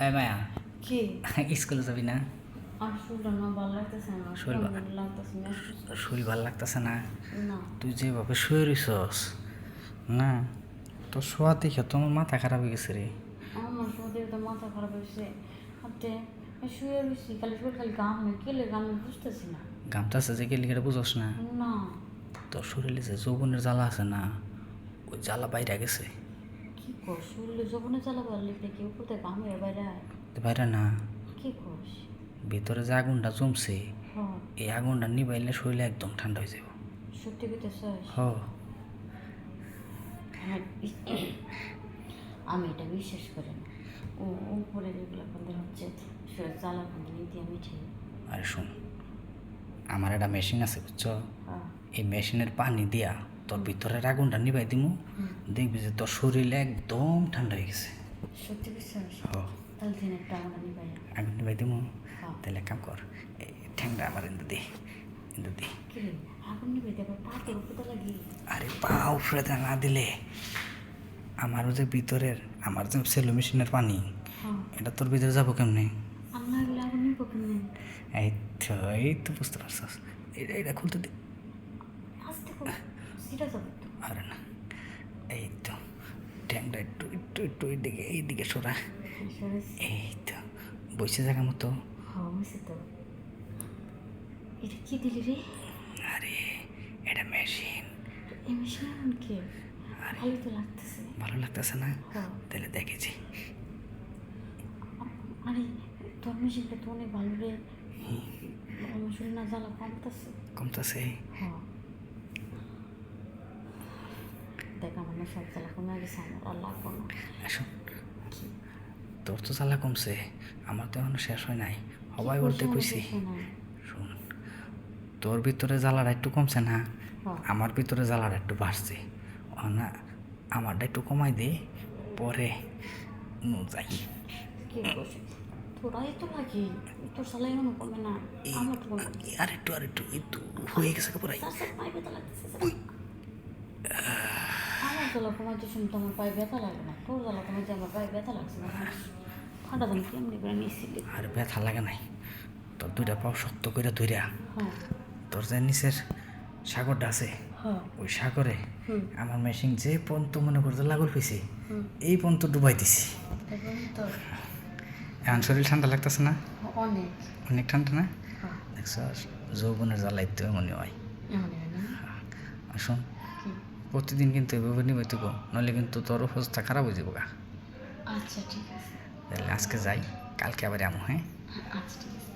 এই মায়া কি স্কুলে যাবি না? আর শরীরটা না ভালো লাগতেছে না, শরীর কেমন লাগতেছে না, শরীর ভালো লাগতেছে না? না তুই যেভাবে শুয়ে রইছস না, তোর শোয়া দেখে তো আমার মাথা খারাপ হয়ে গেছে রে। আমার শরীর তো মাথা খারাপ হয়েছে। হাতে শুয়ে রয়েছি, খালি শরীর খালি গাম হয়, কে লেগে আমি বুঝতেছি না। গামতাছে যে গেলি এটা বুঝস না? না তোর শরীরে যে যৌবনের জ্বালা আছে না, ওই জ্বালা বাইরে গেছে। কি কর, শরীরে যখন জ্বালা পারলে কি উপর থেকে গাম হয়ে বাইরে আয়? বাইরে না, কি করস? ভিতরে যে আগুনটা জমছে, হ্যাঁ এই আগুনটা নিবাইলে শরীরে একদম ঠান্ডা হয়ে যাব। সত্যি কইতেছস? হ আমি এটা বিশ্বাস করি না। ও উপরের এগুলো আমাদের হচ্ছে শরীর জ্বালা কিন্তু নিতে আমি ঠিক। আরে শোন, আমার একটা মেশিন আছে বুঝছো, হ্যাঁ এই মেশিনের পানি দিয়া তোর ভিতরের আগুনটা নিবাই দিমু, দেখবি যে তোর শরীরে একদম ঠান্ডা হয়ে গেছে। সত্যি বিশ্বাস? হ তাহলে দিন একটা আমার নিবাই। আগুন নিবাই দিমু। হ্যাঁ তাহলে এক কাম কর, এই ঠ্যাংটা আমার ইন্দু দে। কি রে, আগুন নিবে দেবার পাতে উপরে লাগি? আরে পা উপরে না দিলে আমারও যে ভিতরের আমার যে সেলো মেশিনের পানি, হ্যাঁ এটা তোর ভিতরে যাবো কেমনে? আমরা এগুলো আগুন নিবো কেমনি? এই তো বুঝতে পারছস, এটা খুলতে দে। আস্তে কর, সেটা যাবে তো। আরে না, এই তো ঠ্যাংটা একটু একটু একটু এইদিকে সরা। এই তো বসে জায়গা মতো। হ্যাঁ বুঝছি তো। এটা কি দিলি রে? আরে এটা মেশিন। এই মেশিন এমন কি? ভালো তো লাগতেছে। ভালো লাগতেছে না? হ্যাঁ তাহলে দেখেছি। আরে তোর মেশিনটা তো অনেক ভালো রে। আমার শরীর না জ্বালা কমতেছে। কমতেছে? হ্যাঁ দেখ আমার না সব জ্বালা কমে গেছে, আমার আর লাগবো না। আসুন, তোর তো জ্বালা কমছে, আমার তো এখনো শেষ হয় নাই। সবাই বলতে কইছি। শুন, তোর ভিতরে জ্বালাটা একটু কমছে না, আমার ভিতরে জ্বালাটা একটু বাড়ছে। না, আমারটা একটু কমাই দে, পরে যাই। কি করছিস তোরাই তো লাগে, তোর সালাই মনে কমে না, আমার তো কমে। আর একটু একটু হয়ে গেছে পুরাই। পায়ে ব্যথা লাগতেছে। আমার জ্বালা কমাইতে শুনতে আমার পায়ে ব্যথা লাগে না, তোর জ্বালা কমাইতে আমার পায়ে ব্যথা লাগছে না। ঠান্ডা দাম কেমনি করে নিয়েছিলি? আর ব্যথা লাগে নাই, তোর দুইটা পাও শক্ত করে ধইরা, হ্যাঁ তোর যে নিচের সাগরটা আছে, হ্যাঁ ওই সাগরে আমার মেশিন যে পর্যন্ত মনে করতে লাগল পেয়েছি, এই পর্যন্ত ডুবাই দিছি। তোর এখন শরীর ঠান্ডা লাগতেছে না? অনেক অনেক ঠান্ডা না? হ্যাঁ দেখছ, যৌবনের জ্বালাইতে মনে হয়। এমন না? আসুন, কি? প্রতিদিন কিন্তু এভাবে নিবে দিব, নাহলে কিন্তু তোর অবস্থা খারাপ হয়ে যাবো গা। আচ্ছা ঠিক আছে। তাহলে আজকে যাই, কালকে আবার এমন। হ্যাঁ আচ্ছা ঠিক আছে।